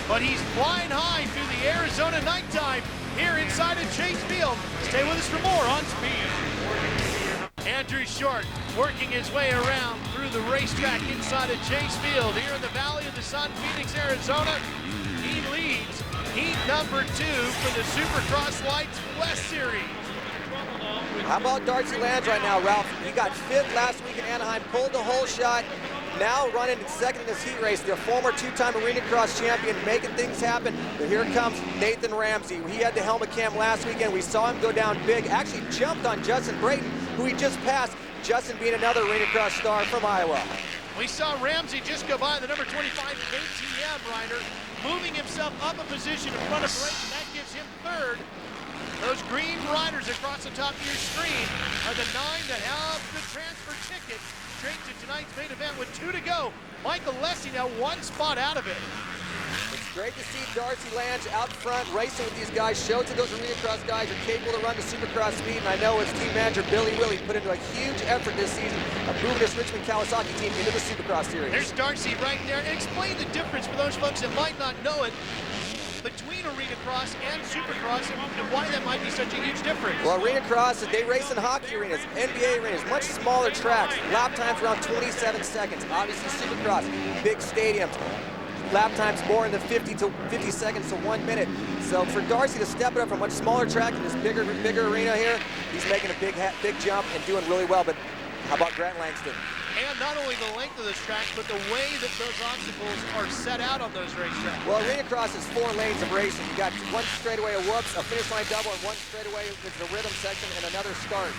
but he's flying high through the Arizona nighttime here inside of Chase Field. Stay with us for more on Speed. Andrew Short working his way around through the racetrack inside of Chase Field here in the Valley of the Sun, Phoenix, Arizona. He leads heat number 2 for the Supercross Lights West Series. How about Darcy Lange right now, Ralph? He got 5th last week in Anaheim, pulled the whole shot. Now running in 2nd in this heat race, the former 2-time Arena Cross champion, making things happen. But here comes Nathan Ramsey. He had the helmet cam last weekend. We saw him go down big, actually jumped on Justin Brayton, who he just passed. Justin being another Arena Cross star from Iowa. We saw Ramsey just go by the number 25 KTM rider, moving himself up a position in front of Brayton. That gives him 3rd. Those green riders across the top of your screen are the 9 that have the transfer ticket straight to tonight's main event with 2 to go. Michael Alessi now 1 spot out of it. It's great to see Darcy Lange out front racing with these guys. Showed to those Arena Cross guys are capable to run the Supercross speed, and I know his team manager Billy Willie put into a huge effort this season of moving this Richmond Kawasaki team into the Supercross series. There's Darcy right there. Explain the difference for those folks that might not know it between Arena Cross and Supercross and why that might be such a huge difference. Well, Arena Cross, they race in hockey arenas, NBA arenas, much smaller tracks, lap times around 27 seconds. Obviously Supercross, big stadiums, lap times more in the 50 seconds to 1 minute. So for Darcy to step it up from a much smaller track in this bigger arena here, he's making a big jump and doing really well. But how about Grant Langston? And not only the length of this track, but the way that those obstacles are set out on those racetracks. Well, Arena Cross is 4 lanes of racing. You got 1 straightaway, a whoops, a finish line double, and 1 straightaway with the rhythm section and another start.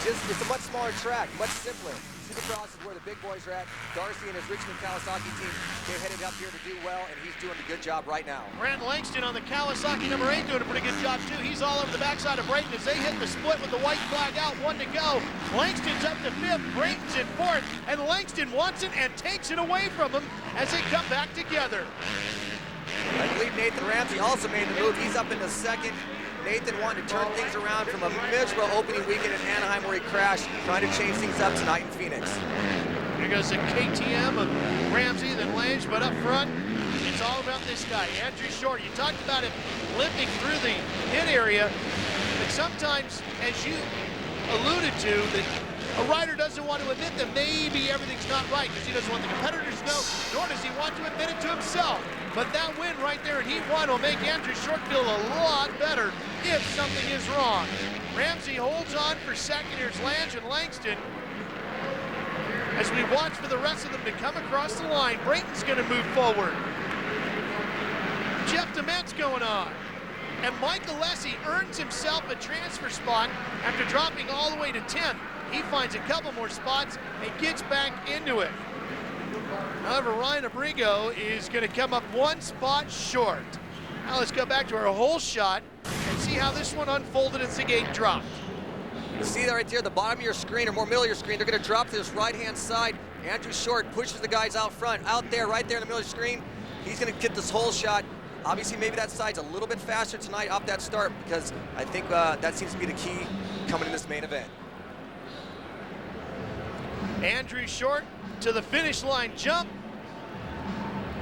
It's a much smaller track, much simpler. Supercross is where the big boys are at. Darcy and his Richmond Kawasaki team, they're headed up here to do well, and he's doing a good job right now. Grant Langston on the Kawasaki number 8 doing a pretty good job too. He's all over the backside of Brayton as they hit the split with the white flag out, 1 to go. Langston's up to 5th, Brayton's in 4th, and Langston wants it and takes it away from him as they come back together. I believe Nathan Ramsey also made the move. He's up into 2nd. Nathan wanting to turn things around from a miserable opening weekend in Anaheim where he crashed, trying to change things up tonight in Phoenix. Here goes the KTM of Ramsey, then Lange, but up front, it's all about this guy, Andrew Short. You talked about him limping through the pit area, but sometimes, as you alluded to, that a rider doesn't want to admit that maybe everything's not right because he doesn't want the competitors to know, nor does he want to admit it to himself. But that win right there in Heat 1 will make Andrew Short feel a lot better if something is wrong. Ramsey holds on for 2nd. Here's Lange and Langston. As we watch for the rest of them to come across the line, Brayton's going to move forward. Jeff DeMett's going on. And Michael Alessi earns himself a transfer spot after dropping all the way to 10th. He finds a couple more spots and gets back into it. However, Ryan Abrigo is going to come up 1 spot short. Now let's go back to our whole shot and see how this one unfolded as the gate dropped. You see that right there, the bottom of your screen, or more middle of your screen, they're going to drop to this right-hand side. Andrew Short pushes the guys out front. Out there, right there in the middle of the screen, he's going to get this whole shot. Obviously, maybe that side's a little bit faster tonight off that start because I think that seems to be the key coming in this main event. Andrew Short to the finish line jump,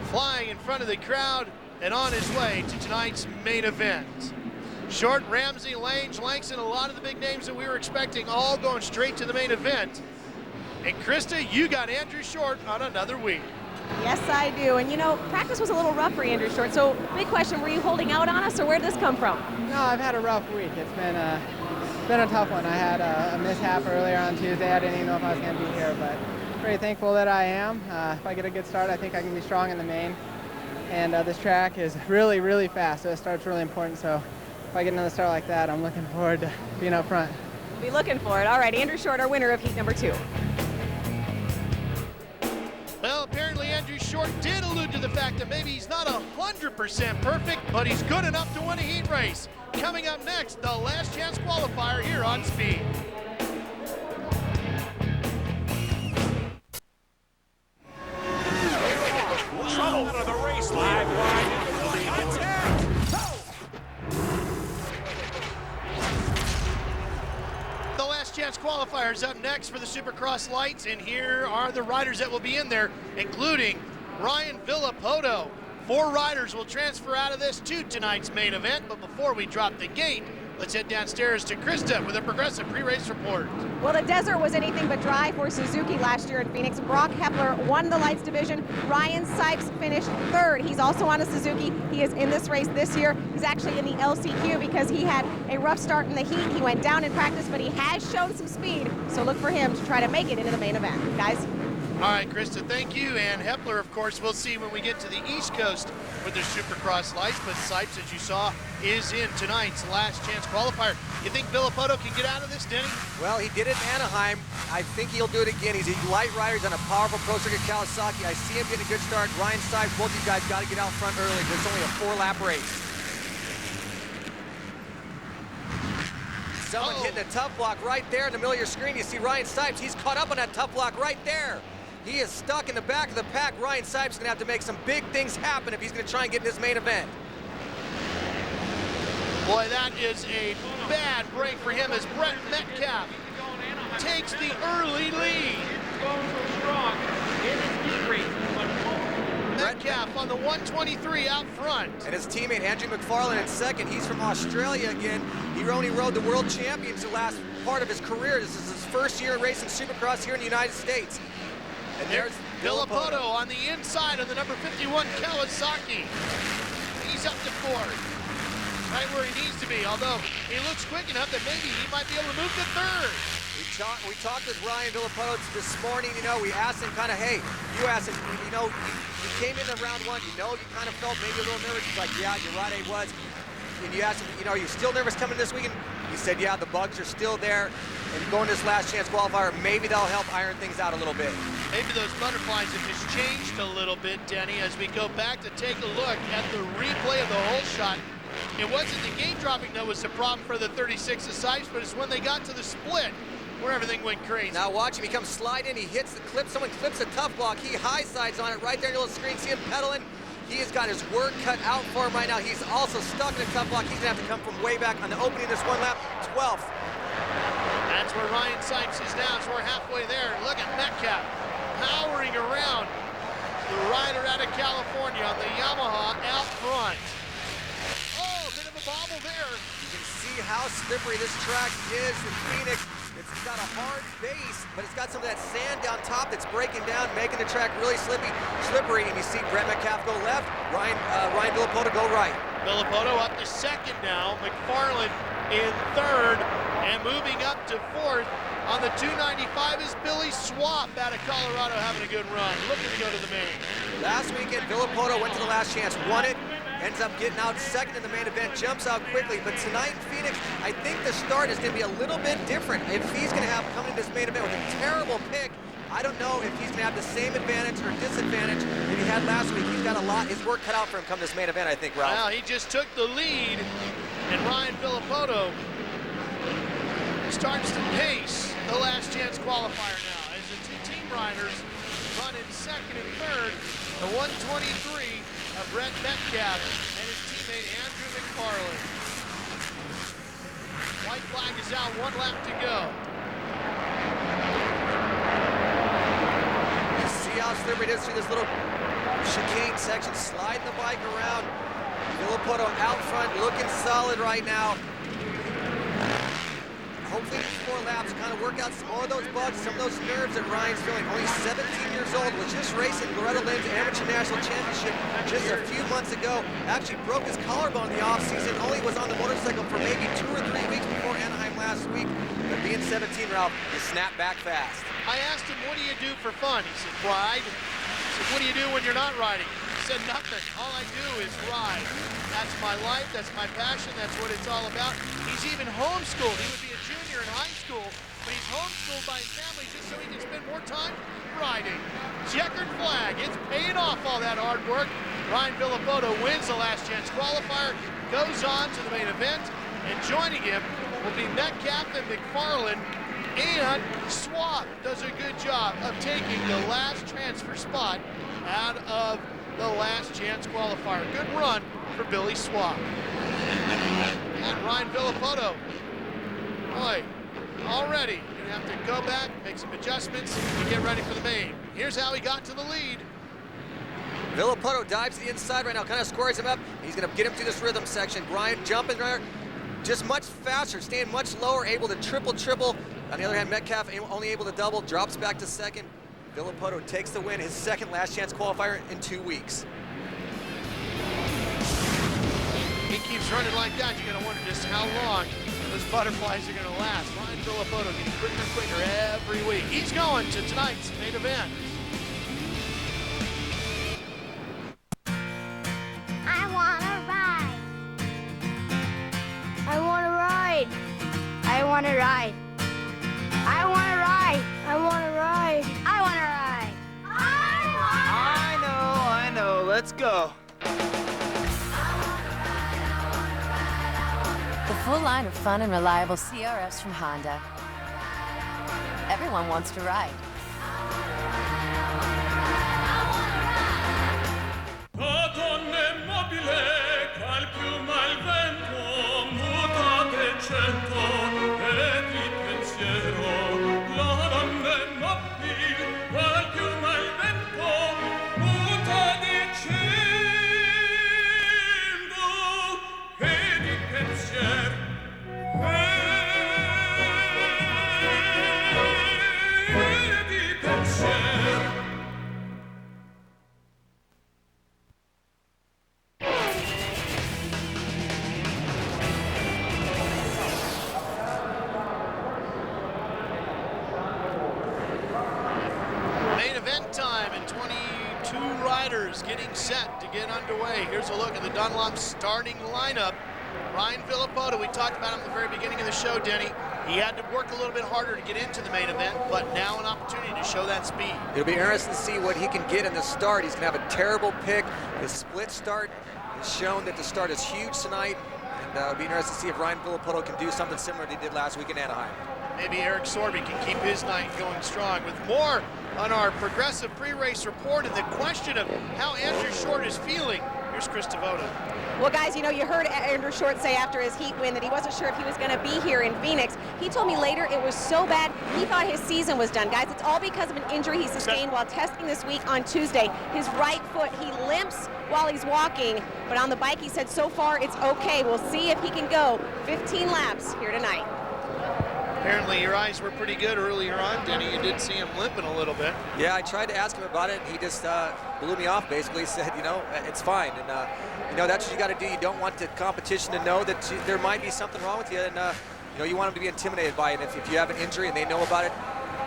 flying in front of the crowd and on his way to tonight's main event. Short, Ramsey, Lange, Langston, a lot of the big names that we were expecting all going straight to the main event. And Krista, you got Andrew Short on another week. Yes, I do. And you know, practice was a little rough for Andrew Short. So big question, were you holding out on us or where'd this come from? No, I've had a rough week. It's been a tough one. I had a mishap earlier on Tuesday. I didn't even know if I was going to be here, but very thankful that I am. If I get a good start, I think I can be strong in the main. And this track is really, really fast, so the start's really important. So if I get another start like that, I'm looking forward to being up front. We'll be looking for it. All right, Andrew Short, our winner of heat number 2. Well, apparently Andrew Short did allude to the fact that maybe he's not 100% perfect, but he's good enough to win a heat race. Coming up next, the last chance qualifier here on Speed. Trouble for the race live line into the contact. The last chance qualifier is up next for the Supercross Lights, and here are the riders that will be in there, including Ryan Villopoto, 4 riders will transfer out of this to tonight's main event, but before we drop the gate, let's head downstairs to Krista with a Progressive pre-race report. Well, the desert was anything but dry for Suzuki last year in Phoenix. Brock Hepler won the lights division. Ryan Sipes finished 3rd. He's also on a Suzuki. He is in this race this year. He's actually in the LCQ because he had a rough start in the heat. He went down in practice, but he has shown some speed. So look for him to try to make it into the main event. Guys? All right, Krista, thank you. And Hepler, of course, we'll see when we get to the East Coast with their Supercross lights. But Sipes, as you saw, is in tonight's last chance qualifier. You think Villopoto can get out of this, Denny? Well, he did it in Anaheim. I think he'll do it again. He's a light rider. He's on a powerful Pro Circuit Kawasaki. I see him getting a good start. Ryan Sipes, both you guys got to get out front early. It's only a 4-lap race. Someone hitting a tough block right there in the middle of your screen. You see Ryan Sipes. He's caught up on that tough block right there. He is stuck in the back of the pack. Ryan Sipes is going to have to make some big things happen if he's going to try and get in this main event. Boy, that is a bad break for him as Brett Metcalf takes the early lead. Metcalf on the 123 out front. And his teammate Andrew McFarlane in second. He's from Australia again. He only rode the World Champions the last part of his career. This is his first year racing Supercross here in the United States. And there's Villopoto on the inside of the number 51 Kawasaki. He's up to 4th, right where he needs to be, although he looks quick enough that maybe he might be able to move to 3rd. We talked with Ryan Villopoto this morning. You know, we asked him kind of, hey, you asked him, you know, you came into round 1, you know, you kind of felt maybe a little nervous. He's like, yeah, you're right, I was. And you asked him, you know, are you still nervous coming this weekend? He said, yeah, the bugs are still there. And going to this last chance qualifier, maybe that'll help iron things out a little bit. Maybe those butterflies have just changed a little bit, Denny, as we go back to take a look at the replay of the whole shot. It wasn't the gate dropping that was the problem for the 36 of Sipes, but it's when they got to the split where everything went crazy. Now watch him, he comes slide in, he hits the clip, someone clips a tough block, he high sides on it right there in the little screen, see him pedaling. He has got his work cut out for him right now. He's also stuck in a tough block. He's gonna have to come from way back on the opening of this 1 lap, 12th. That's where Ryan Sipes is now, so we're halfway there. Look at Metcalf powering around the rider out of California on the Yamaha out front. Oh, a bit of a bobble there. You can see how slippery this track is in Phoenix. It's got a hard base, but it's got some of that sand down top that's breaking down, making the track really slippery. And you see Brett Metcalf go left, Ryan Villopoto go right. Villopoto up to 2nd now. McFarlane in 3rd, and moving up to 4th on the 295 is Billy Swap out of Colorado, having a good run, looking to go to the main. Last weekend, Villopoto went to the last chance, won it, ends up getting out 2nd in the main event, jumps out quickly. But tonight in Phoenix, I think the start is going to be a little bit different. If he's going to have coming to this main event with a terrible pick, I don't know if he's going to have the same advantage or disadvantage that he had last week. He's got a lot, his work cut out for him come this main event, I think, Ralph. Well, he just took the lead, and Ryan Villopoto starts to pace the last chance qualifier now as the 2 team riders run in 2nd and 3rd, the 123 of Brett Metcalf and his teammate Andrew McFarlane. White flag is out, 1 lap to go. You see how slippery it is through this little chicane section, sliding the bike around. Villopoto out front, looking solid right now. Hopefully these 4 laps kind of work out some more of those bugs, some of those nerves that Ryan's feeling. Only 17 years old, was just racing Loretta Lynn's Amateur National Championship just a few months ago. Actually broke his collarbone in the offseason, only was on the motorcycle for maybe 2 or 3 weeks before Anaheim last week. But being 17, Ralph, he snapped back fast. I asked him, what do you do for fun? He said, ride. I said, what do you do when you're not riding? He said, nothing. All I do is ride. That's my life, that's my passion, that's what it's all about. He's even homeschooled. He would be a junior in high school, but he's homeschooled by his family just so he can spend more time riding. Checkered flag, it's paying off all that hard work. Ryan Villopoto wins the last chance qualifier, goes on to the main event, and joining him will be Metcalf and McFarlane, and Swap does a good job of taking the last transfer spot out of the last chance qualifier. Good run for Billy Swap. And Ryan Villopoto, boy, already gonna have to go back, make some adjustments, and get ready for the main. Here's how he got to the lead. Villopoto dives to the inside right now, kind of squares him up. He's going to get him through this rhythm section. Brian jumping there, just much faster, staying much lower, able to triple. On the other hand, Metcalf only able to double, drops back to second. Villopoto takes the win, his second last chance qualifier in 2 weeks. He keeps running like that, you're gonna wonder just how long those butterflies are gonna last. Ryan Villopoto getting quicker and quicker every week. He's going to tonight's main event. I wanna ride. I wanna ride. I wanna ride. I wanna ride. I wanna ride. I wanna ride. I know. Let's go. The full line of fun and reliable CRFs from Honda. Everyone wants to ride. Getting set to get underway. Here's a look at the Dunlop starting lineup. Ryan Villopoto, we talked about him at the very beginning of the show, Denny. He had to work a little bit harder to get into the main event, but now an opportunity to show that speed. It'll be interesting to see what he can get in the start. He's going to have a terrible pick. The split start has shown that the start is huge tonight, and it'll be interesting to see if Ryan Villopoto can do something similar to he did last week in Anaheim. Maybe Eric Sorby can keep his night going strong. With more on our progressive pre-race report and the question of how Andrew Short is feeling, here's Chris Devoto. Well, guys, you know, you heard Andrew Short say after his heat win that he wasn't sure if he was going to be here in Phoenix. He told me later it was so bad, he thought his season was done. Guys, it's all because of an injury he sustained while testing this week on Tuesday. His right foot, he limps while he's walking, but on the bike he said so far it's okay. We'll see if he can go 15 laps here tonight. Apparently your eyes were pretty good earlier on, Denny. You did see him limping a little bit. Yeah, I tried to ask him about it. He just blew me off, basically. Said, you know, it's fine. And, you know, that's what you got to do. You don't want the competition to know that there might be something wrong with you. And, you know, you want them to be intimidated by it. If you have an injury and they know about it,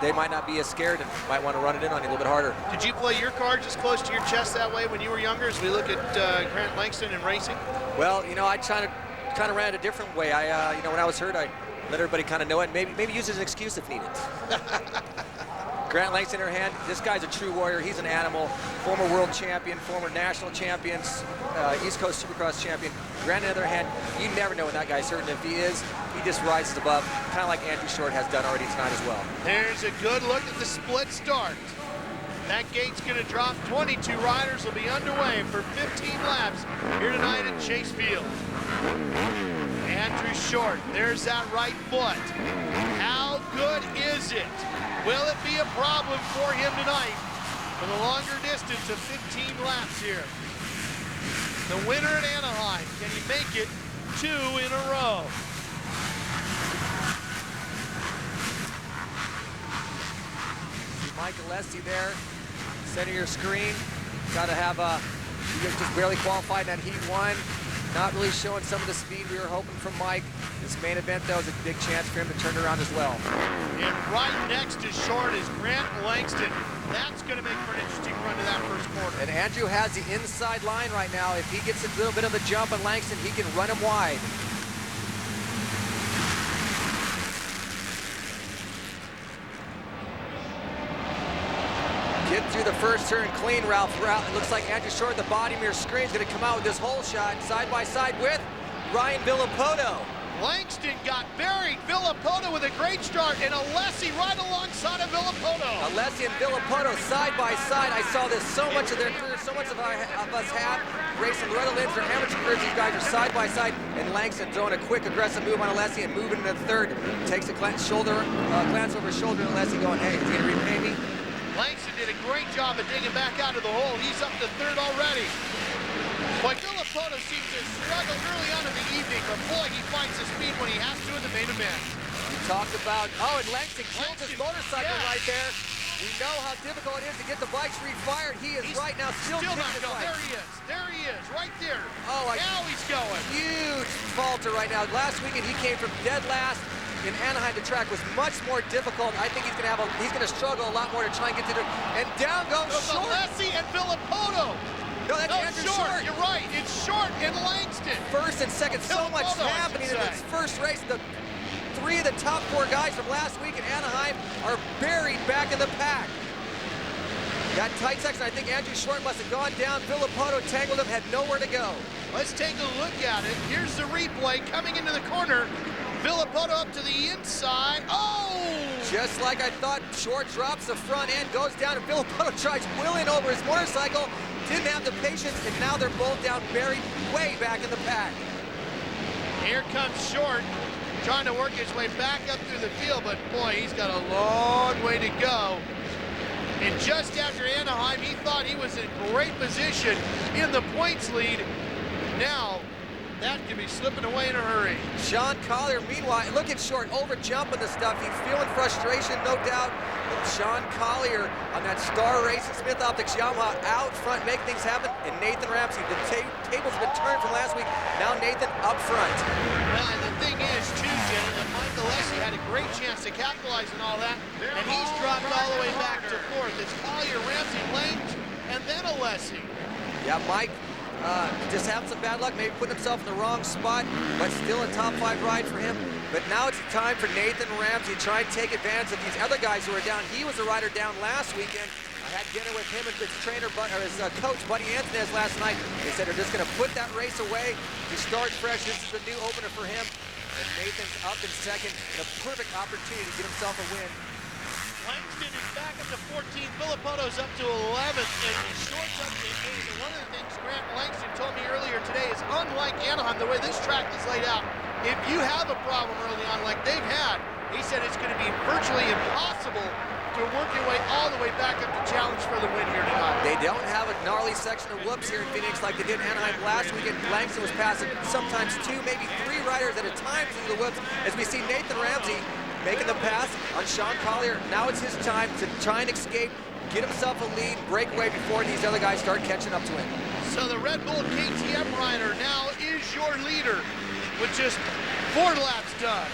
they might not be as scared and might want to run it in on you a little bit harder. Did you play your cards as close to your chest that way when you were younger as we look at Grant Langston and racing? Well, you know, I kind of ran it a different way. You know, when I was hurt, I let everybody kind of know it, maybe use it as an excuse if needed. Grant Langston in her hand, this guy's a true warrior. He's an animal, former world champion, former national champions, East Coast Supercross champion. Grant on the other hand, you never know when that guy's hurt, and if he is, he just rises above, kind of like Andrew Short has done already tonight as well. There's a good look at the split start. That gate's going to drop. 22 riders will be underway for 15 laps here tonight at Chase Field. Andrew Short, there's that right foot. How good is it? Will it be a problem for him tonight for the longer distance of 15 laps here? The winner at Anaheim, can he make it 2 in a row? Mike Alessi there, center of your screen. Got to have he just barely qualified in that heat 1. Not really showing some of the speed we were hoping from Mike. This main event, though, is a big chance for him to turn around as well. And right next to Short is Grant Langston. That's going to make for an interesting run to that first corner. And Andrew has the inside line right now. If he gets a little bit of a jump on Langston, he can run him wide. Get through the first turn clean, Ralph. It looks like Andrew Short at the bottom of your screen is going to come out with this hole shot side by side with Ryan Villopoto. Langston got buried. Villopoto with a great start, and Alessi right alongside of Villopoto. Alessi and Villopoto side by side. I saw this so much of their career, so much of us have. Racing Loretta Lynn's, their amateur careers, these guys are side by side, and Langston throwing a quick, aggressive move on Alessi and moving into the third. Takes a glance over his shoulder, and Alessi going, hey, is he going to repay me? Langston did a great job of digging back out of the hole. He's up to third already. Boy, Villopoto seems to struggle early on in the evening, but boy, he finds the speed when he has to in the main event. We talked about, oh, and Langston killed his motorcycle right there. We know how difficult it is to get the bikes refired. He is right now still kicking not his going. bike. There he is, right there. Oh, now he's going. Huge falter right now. Last weekend he came from dead last. In Anaheim, the track was much more difficult. I think he's gonna struggle a lot more to try and get to the, and down goes Short. Alessi and Villopoto. No, that's Andrew Short. You're right, it's Short and Langston. First and second, so much happening in this first race. The three of the top four guys from last week in Anaheim are buried back in the pack. That tight section, I think Andrew Short must have gone down. Villopoto tangled him, had nowhere to go. Let's take a look at it. Here's the replay coming into the corner. Villopoto up to the inside. Oh! Just like I thought, Short drops the front end, goes down, and Villopoto tries wheeling over his motorcycle. Didn't have the patience, and now they're both down, buried way back in the pack. Here comes Short, trying to work his way back up through the field, but boy, he's got a long way to go. And just after Anaheim, he thought he was in great position in the points lead. Now, that could be slipping away in a hurry. Sean Collier, meanwhile, look at Short over jumping the stuff. He's feeling frustration, no doubt. But Sean Collier on that Star Racing Smith Optics Yamaha out front, make things happen. And Nathan Ramsey, the table's been turned from last week. Now Nathan up front. Well, and the thing is, too, Jen, that Mike Alessi had a great chance to capitalize on all that, and he's dropped all the way back to fourth. It's Collier, Ramsey, Lange, and then Alessi. Yeah, Mike just having some bad luck, maybe putting himself in the wrong spot, but still a top 5 ride for him. But now it's time for Nathan Ramsey to try and take advantage of these other guys who are down. He was a rider down last weekend. I had dinner with him and his trainer, or his coach, Buddy Antonez, last night. They said they're just going to put that race away to start fresh. This is a new opener for him. And Nathan's up in second, and a perfect opportunity to get himself a win. Langston is back up to 14th, Villopoto's up to 11th, and Short's up to 8th. And one of the things Grant Langston told me earlier today is, unlike Anaheim, the way this track is laid out, if you have a problem early on like they've had, he said it's going to be virtually impossible to work your way all the way back up to challenge for the win here tonight. They don't have a gnarly section of whoops here in Phoenix like they did in Anaheim last weekend. Langston was passing sometimes 2, maybe 3 riders at a time through the whoops, as we see Nathan Ramsey making the pass on Sean Collier. Now it's his time to try and escape, get himself a lead, break away before these other guys start catching up to him. So the Red Bull KTM rider now is your leader with just 4 laps done.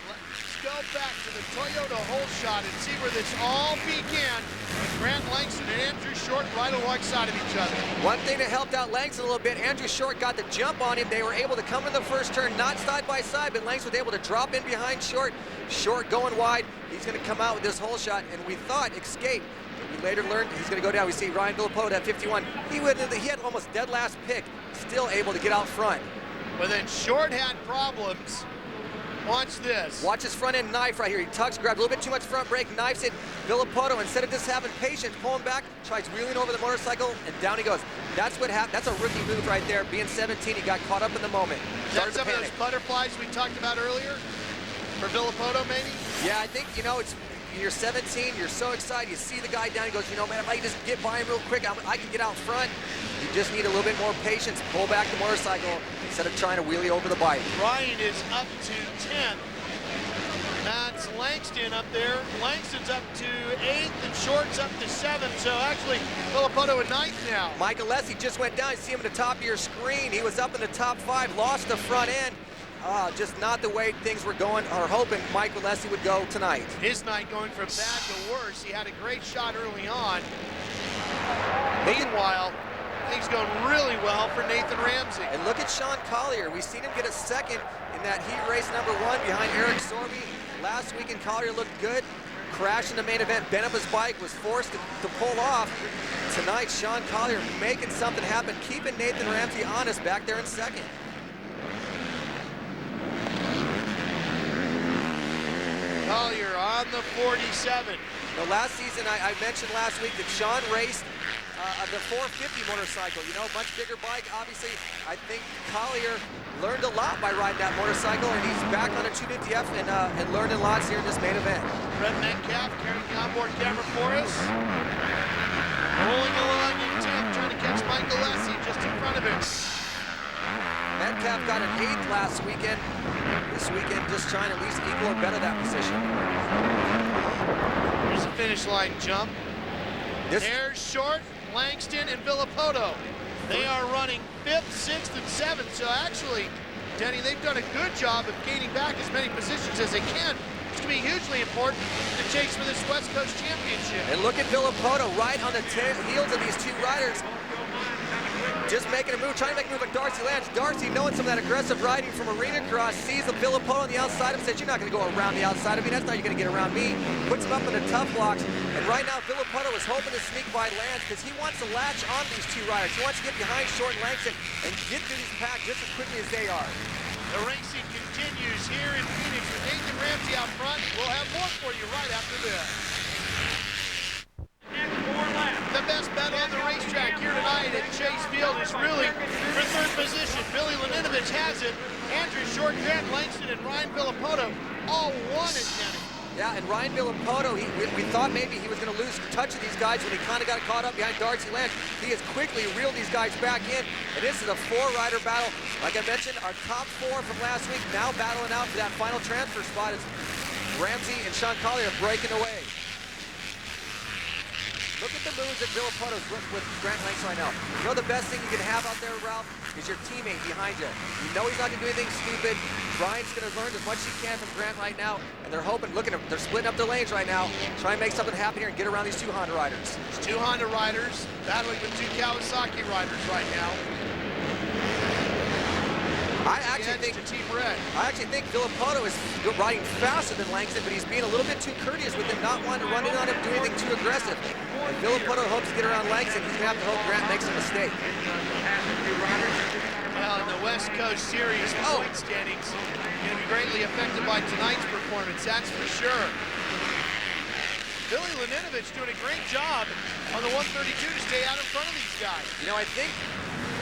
Let's go back to the Toyota hole shot and see where this all began with Grant Langston and Andrew Short right alongside of each other. One thing that helped out Langston a little bit, Andrew Short got the jump on him. They were able to come in the first turn, not side by side, but Langston was able to drop in behind Short. Short going wide. He's going to come out with this hole shot, and we thought escape. But we later learned he's going to go down. We see Ryan Villopoto at 51. He had almost dead last pick, still able to get out front. But then Short had problems. Watch this. Watch his front end knife right here. He tucks, grabs a little bit too much front brake, knifes it. Villopoto, instead of just having patience, pulling back, tries wheeling over the motorcycle, and down he goes. That's what happened. That's a rookie move right there. Being 17, he got caught up in the moment. That's some of those butterflies we talked about earlier for Villopoto, maybe? Yeah, I think, you're 17, you're so excited, you see the guy down, he goes, man, if I can just get by him real quick, I can get out front. You just need a little bit more patience, pull back the motorcycle instead of trying to wheelie over the bike. Ryan is up to 10th. That's Langston up there. Langston's up to 8th and Short's up to 7th. So actually, Villopoto at 9th now. Mike Alessi just went down. You see him at the top of your screen. He was up in the top 5, lost the front end. Just not the way things were going or hoping Mike Alessi would go tonight. His night going from bad to worse. He had a great shot early on. Meanwhile, things going really well for Nathan Ramsey. And look at Sean Collier. We've seen him get a second in that heat race number 1 behind Eric Sorby. Last weekend, Collier looked good. Crashed in the main event, bent up his bike, was forced to pull off. Tonight, Sean Collier making something happen, keeping Nathan Ramsey honest back there in second. Collier on the 47. Last season, I mentioned last week that Sean raced the 450 motorcycle, you know, much bigger bike. Obviously, I think Collier learned a lot by riding that motorcycle, and he's back on a 250F and learning lots here in this main event. Brett Metcalf carrying the onboard camera for us. Rolling along in 10th, trying to catch Mike Alessi just in front of him. Metcalf got an 8th last weekend. This weekend, just trying to at least equal or better that position. Here's a finish line jump. There's Short, Langston, and Villopoto. They are running 5th, 6th, and 7th. So actually, Denny, they've done a good job of gaining back as many positions as they can. It's going to be hugely important to chase for this West Coast Championship. And look at Villopoto right on the heels of these two riders. Just making a move, trying to make a move like Darcy Lange. Darcy, knowing some of that aggressive riding from Arena Cross, sees the Villopoto on the outside of him, says, you're not going to go around the outside of me. That's not you're going to get around me. Puts him up in the tough blocks. And right now, Villopoto is hoping to sneak by Lange because he wants to latch on these two riders. He wants to get behind Short and Langston and get through these packs just as quickly as they are. The racing continues here in Phoenix with Nathan Ramsey out front. We'll have more for you right after this. The best battle on the racetrack here tonight at Chase Field is really for 3rd position. Billy Laninovich has it. Andrew Short, Grant Langston, and Ryan Villopoto all won it, Denny. Yeah, and Ryan Villopoto, we thought maybe he was going to lose touch of these guys when he kind of got caught up behind Darcy Lange. He has quickly reeled these guys back in, and this is a 4-rider battle. Like I mentioned, our top 4 from last week now battling out for that final transfer spot as Ramsey and Sean Collier breaking away. Look at the moves that Villopoto's with Grant Langston right now. You know the best thing you can have out there, Ralph, is your teammate behind you. You know he's not going to do anything stupid. Brian's going to learn as much as he can from Grant right now, and they're hoping, look at them, they're splitting up the lanes right now, trying to make something happen here and get around these 2 Honda riders. There's 2 Honda riders battling with 2 Kawasaki riders right now. I actually think Villopoto is riding faster than Langston, but he's being a little bit too courteous with him, not wanting to run in on him, do anything too aggressive. And Villopoto hopes to get around Langston. He's going to have to hope Grant makes a mistake. Well, in the West Coast Series, point standings going to be greatly affected by tonight's performance, that's for sure. Billy Laninovich doing a great job on the 132 to stay out in front of these guys. You know, I think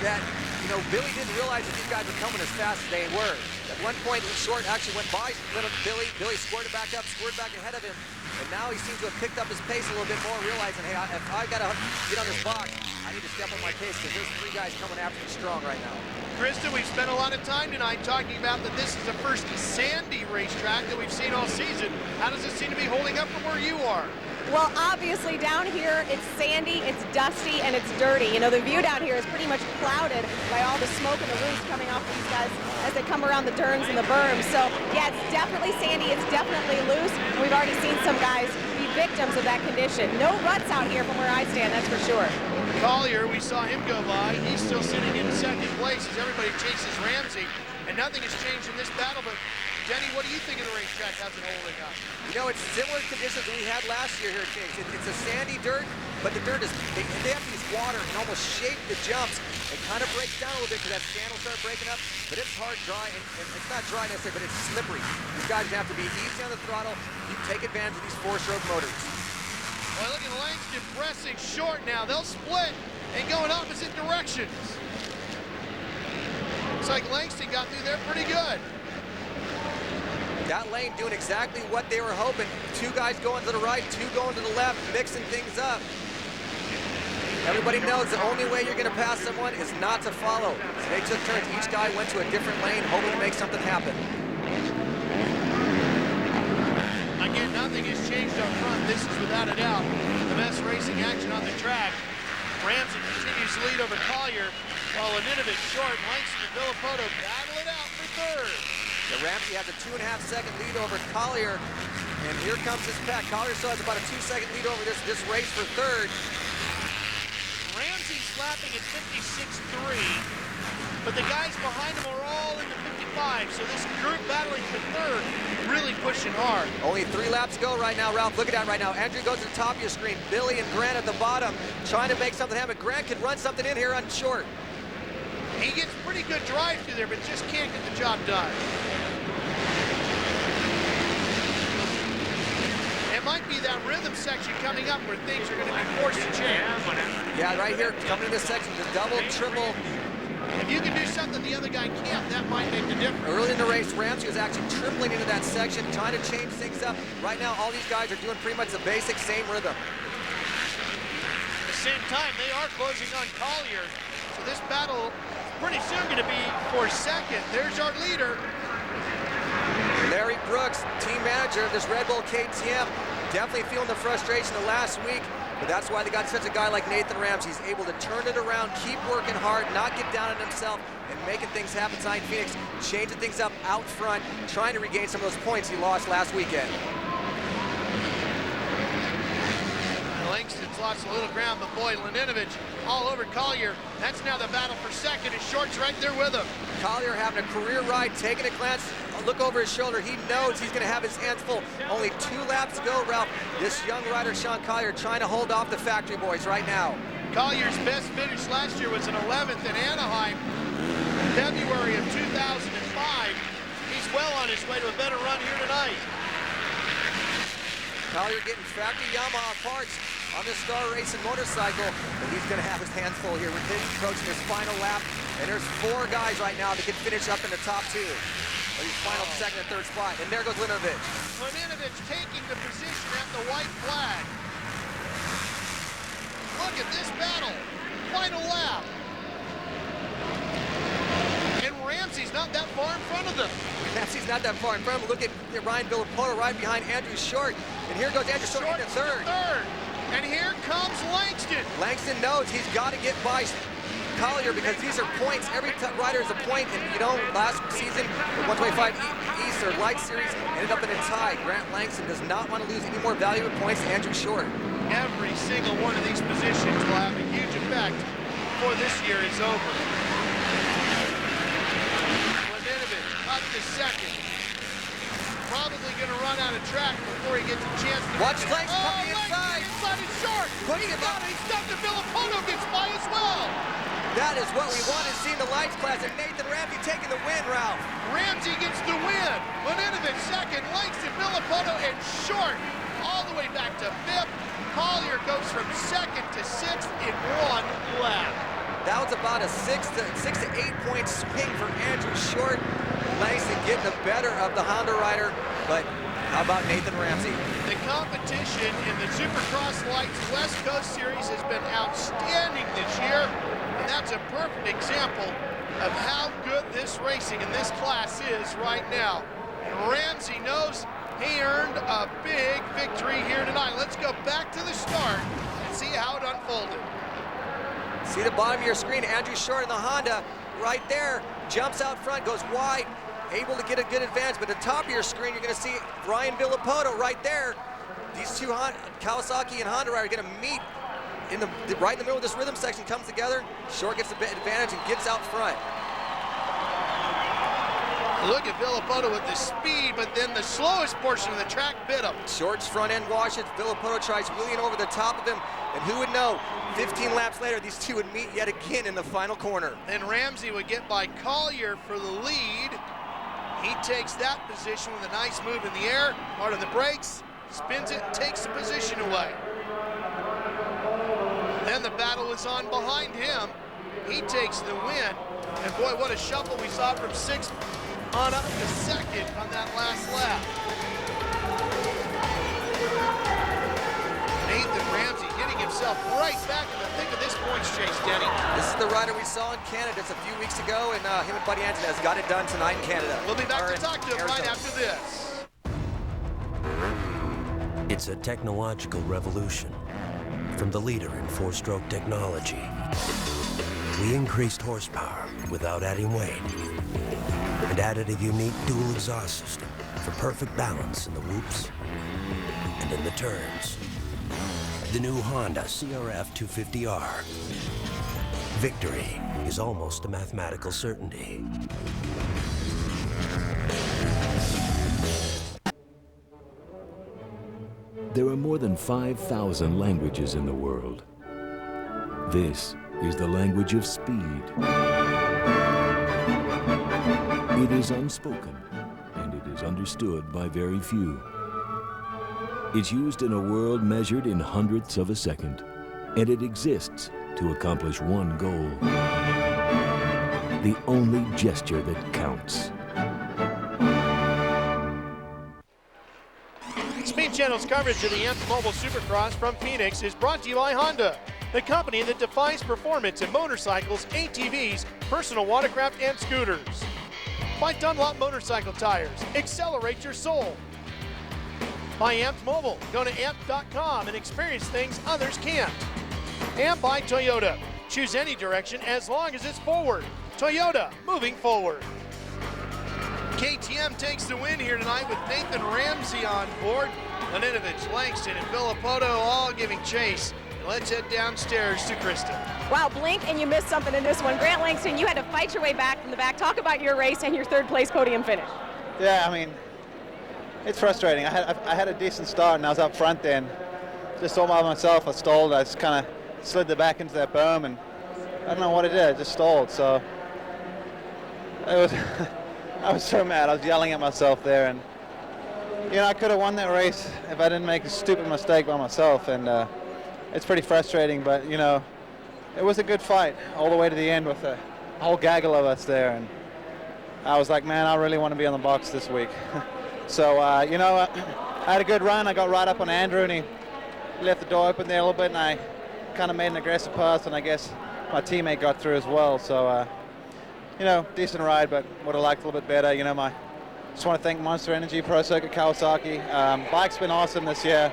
that, you know, Billy didn't realize that these guys were coming as fast as they were. At one point, Short actually went by Billy. Billy squared back ahead of him. And now he seems to have picked up his pace a little bit more, realizing, hey, if I got to get on this box, I need to step on my pace because there's 3 guys coming after me strong right now. Krista, we've spent a lot of time tonight talking about that this is the first sandy racetrack that we've seen all season. How does it seem to be holding up from where you are? Well, obviously down here it's sandy, it's dusty, and it's dirty. You know, the view down here is pretty much clouded by all the smoke and the roofs coming off these guys as they come around the turns and the berms. So, yeah, it's definitely sandy, it's definitely loose. And we've already seen some guys be victims of that condition. No ruts out here from where I stand, that's for sure. Collier, we saw him go by. He's still sitting in 2nd place as everybody chases Ramsey. And nothing has changed in this battle, but Denny, what do you think of the racetrack? How's it holding up? You know, it's similar conditions that we had last year here at Chase. It's a sandy dirt, but the dirt is, they have to use water and almost shape the jumps. It kind of breaks down a little bit because that sand will start breaking up, but it's hard, dry, and it's not dry necessarily, but it's slippery. These guys have to be easy on the throttle. You take advantage of these 4-stroke motors. Well, look at Langston pressing Short now. They'll split and go in opposite directions. Looks like Langston got through there pretty good. That lane doing exactly what they were hoping. 2 guys going to the right, 2 going to the left, mixing things up. Everybody knows the only way you're going to pass someone is not to follow. So they took turns. Each guy went to a different lane, hoping to make something happen. Again, nothing has changed up front. This is without a doubt the best racing action on the track. Ramsey continues to lead over Collier, while Laninovich, Short, Langston, and Villopoto battle it out for 3rd. The Ramsey has a 2.5-second lead over Collier, and here comes his pack. Collier still has about a 2-second lead over this race for 3rd. Ramsey's lapping at 56.3, but the guys behind him are all in the 55, so this group battling for 3rd, really pushing hard. Only 3 laps to go right now, Ralph. Look at that right now. Andrew goes to the top of your screen. Billy and Grant at the bottom, trying to make something happen. Grant could run something in here on Short. He gets pretty good drive through there, but just can't get the job done. It might be be that rhythm section coming up where things are going to be forced to change. Yeah, right here, coming to this section, the double, triple. If you can do something the other guy can't, that might make the difference. Early in the race, Ramsey was actually tripling into that section, trying to change things up. Right now, all these guys are doing pretty much the basic same rhythm. At the same time, they are closing on Collier. So this battle is pretty soon going to be for second. There's our leader. Larry Brooks, team manager of this Red Bull KTM, definitely feeling the frustration of last week. But that's why they got such a guy like Nathan Ramsey. He's able to turn it around, keep working hard, not get down on himself, and making things happen tonight in Phoenix, changing things up out front, trying to regain some of those points he lost last weekend. Langston's lost a little ground, but boy, Laninovich all over Collier. That's now the battle for second, and Short's right there with him. Collier having a career ride, taking a glance, a look over his shoulder. He knows he's gonna have his hands full. Only 2 laps to go, Ralph. This young rider, Sean Collier, trying to hold off the factory boys right now. Collier's best finish last year was an 11th in Anaheim, February of 2005. He's well on his way to a better run here tonight. Collier getting factory Yamaha parts on this Star Racing motorcycle, but he's gonna have his hands full here. We're approaching his final lap, and there's 4 guys right now that can finish up in the top 2. Or his final second and third spot, and there goes Laninovich. Laninovich taking the position at the white flag. Look at this battle. Final lap. And Ramsey's not that far in front of them. Ramsey's not that far in front of him. Look at Ryan Villopoto right behind Andrew Short. And here goes Andrew Short into third. And here comes Langston. Langston knows he's got to get by Collier because these are points. Every rider is a point, and you know, last season, the 125 East or Light Series ended up in a tie. Grant Langston does not want to lose any more valuable points to Andrew Short. Every single one of these positions will have a huge effect before this year is over. Laninovich up to second. Probably going to run out of track before he gets a chance to... Watch Langston coming inside. Inside is Short. Putting He's him got up. it. He's stuck to Villopoto. Gets by as well. That is what we wanted to see in the lights class, and Nathan Ramsey taking the win, Ralph. Ramsey gets the win. Laninovich second. Langston, Villopoto, and Short all the way back to 5th. Collier goes from 2nd to 6th in 1 lap. That was about a 6 to 8 point swing for Andrew Short. Langston getting the better of the Honda rider, but how about Nathan Ramsey? The competition in the Supercross Lights West Coast Series has been outstanding this year, and that's a perfect example of how good this racing in this class is right now. And Ramsey knows he earned a big victory here tonight. Let's go back to the start and see how it unfolded. See the bottom of your screen, Andrew Short in the Honda right there, jumps out front, goes wide, able to get a good advance, but at the top of your screen, you're gonna see Ryan Villopoto right there. These two Kawasaki and Honda are gonna meet in right in the middle of this rhythm section, comes together, Short gets the advantage and gets out front. Look at Villopoto with the speed, but then the slowest portion of the track bit him. Short's front end washes, Villopoto tries wheeling over the top of him, and who would know, 15 laps later, these two would meet yet again in the final corner. Then Ramsey would get by Collier for the lead. He takes that position with a nice move in the air, hard on the brakes, spins it, takes the position away. Then the battle is on behind him. He takes the win. And boy, what a shuffle we saw from 6th on up to 2nd on that last lap. Nathan Ramsey getting himself right back in the thick of this points chase, Denny. This is the rider we saw in Canada just a few weeks ago, and him and Buddy Antonez got it done tonight in Canada. We'll be back to talk to him right after this. It's a technological revolution from the leader in 4-stroke technology. We increased horsepower without adding weight and added a unique dual exhaust system for perfect balance in the whoops and in the turns. The new Honda CRF 250R. Victory is almost a mathematical certainty. There are more than 5,000 languages in the world. This is the language of speed. It is unspoken, and it is understood by very few. It's used in a world measured in hundredths of a second, and it exists to accomplish one goal. The only gesture that counts. Speed Channel's coverage of the Anthem Mobile Supercross from Phoenix is brought to you by Honda, the company that defines performance in motorcycles, ATVs, personal watercraft, and scooters. By Dunlop Motorcycle Tires, accelerate your soul. By Amp Mobile, go to amp.com and experience things others can't. And by Toyota, choose any direction as long as it's forward. Toyota, moving forward. KTM takes the win here tonight with Nathan Ramsey on board. Laninovich, Langston, and Villopoto all giving chase. And let's head downstairs to Krista. Wow, blink and you missed something in this one. Grant Langston, you had to fight your way back from the back. Talk about your race and your third place podium finish. Yeah, I mean, it's frustrating. I had a decent start and I was up front then. Just all by myself, I stalled. I just kind of slid the back into that berm and I don't know what it did, I just stalled. So it was, I was so mad. I was yelling at myself there, and you know, I could have won that race if I didn't make a stupid mistake by myself, and it's pretty frustrating, but you know, it was a good fight all the way to the end with a whole gaggle of us there, and I was like, man, I really want to be on the box this week. So, you know, I had a good run. I got right up on Andrew, and he left the door open there a little bit, and I kind of made an aggressive pass, and I guess my teammate got through as well. So, you know, decent ride, but would have liked a little bit better. You know, just want to thank Monster Energy, Pro Circuit, Kawasaki. Bike's been awesome this year.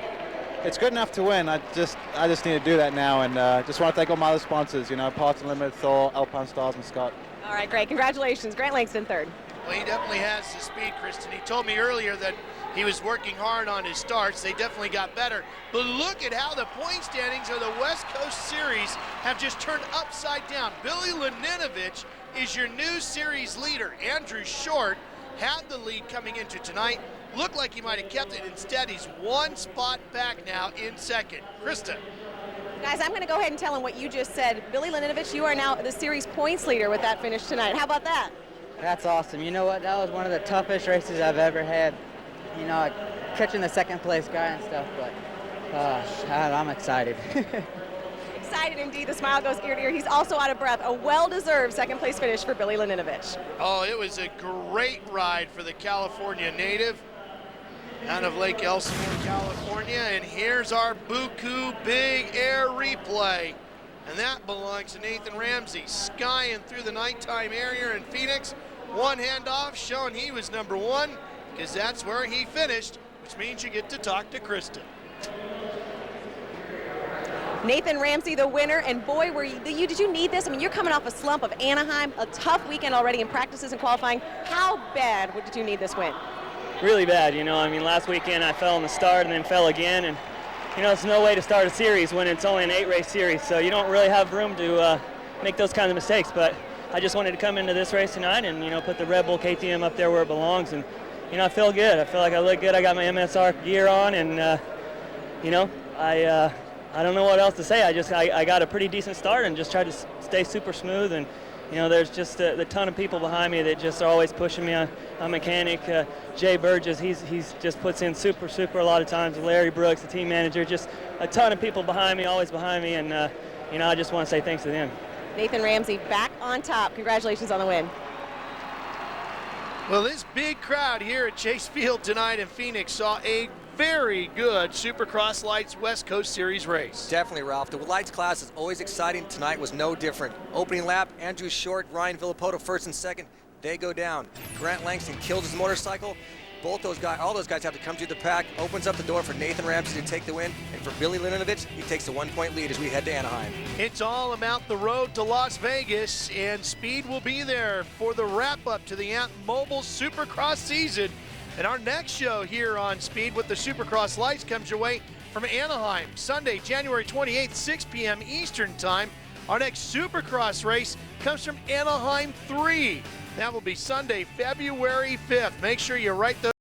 It's good enough to win. I just need to do that now, and just want to thank all my other sponsors. You know, Parts Unlimited, Thor, Alpine Stars, and Scott. All right, great. Congratulations. Grant Langston, third. Well, he definitely has the speed, Kristen. He told me earlier that he was working hard on his starts. They definitely got better. But look at how the point standings of the West Coast Series have just turned upside down. Billy Laninovich is your new series leader. Andrew Short had the lead coming into tonight. Looked like he might have kept it. Instead, he's one spot back now in second. Krista. Guys, I'm going to go ahead and tell him what you just said. Billy Laninovich, you are now the series points leader with that finish tonight. How about that? That's awesome. You know what? That was one of the toughest races I've ever had. You know, catching the second place guy and stuff, but I'm excited. Excited indeed. The smile goes ear to ear. He's also out of breath. A well-deserved second place finish for Billy Laninovich. Oh, it was a great ride for the California native out of Lake Elsinore, California. And here's our Buku Big Air replay. And that belongs to Nathan Ramsey, skying through the nighttime area in Phoenix. One hand off, showing he was number one, because that's where he finished, which means you get to talk to Kristen. Nathan Ramsey, the winner, and boy, did you need this? I mean, you're coming off a slump of Anaheim, a tough weekend already in practices and qualifying. How bad did you need this win? Really bad, you know. I mean, last weekend I fell in the start and then fell again, and you know, it's no way to start a series when it's only an 8-race series, so you don't really have room to make those kinds of mistakes. But I just wanted to come into this race tonight and, you know, put the Red Bull KTM up there where it belongs, and you know, I feel good. I feel like I look good. I got my MSR gear on, and you know, I don't know what else to say. I got a pretty decent start and just tried to stay super smooth. And you know, there's just a ton of people behind me that just are always pushing me. A mechanic, Jay Burgess, he's just puts in super a lot of times. Larry Brooks, the team manager, just a ton of people behind me, always behind me. And you know, I just want to say thanks to them. Nathan Ramsey back on top. Congratulations on the win. Well, this big crowd here at Chase Field tonight in Phoenix saw a very good Supercross Lights West Coast Series race. Definitely, Ralph. The Lights class is always exciting. Tonight was no different. Opening lap, Andrew Short, Ryan Villopoto first and second. They go down. Grant Langston kills his motorcycle. All those guys have to come to the pack. Opens up the door for Nathan Ramsey to take the win. And for Billy Laninovich, he takes the 1-point lead as we head to Anaheim. It's all about the road to Las Vegas, and Speed will be there for the wrap-up to the Anthem Mobile Supercross season. And our next show here on Speed with the Supercross Lights comes your way from Anaheim, Sunday, January 28th, 6 p.m. Eastern Time. Our next Supercross race comes from Anaheim 3. That will be Sunday, February 5th. Make sure you write those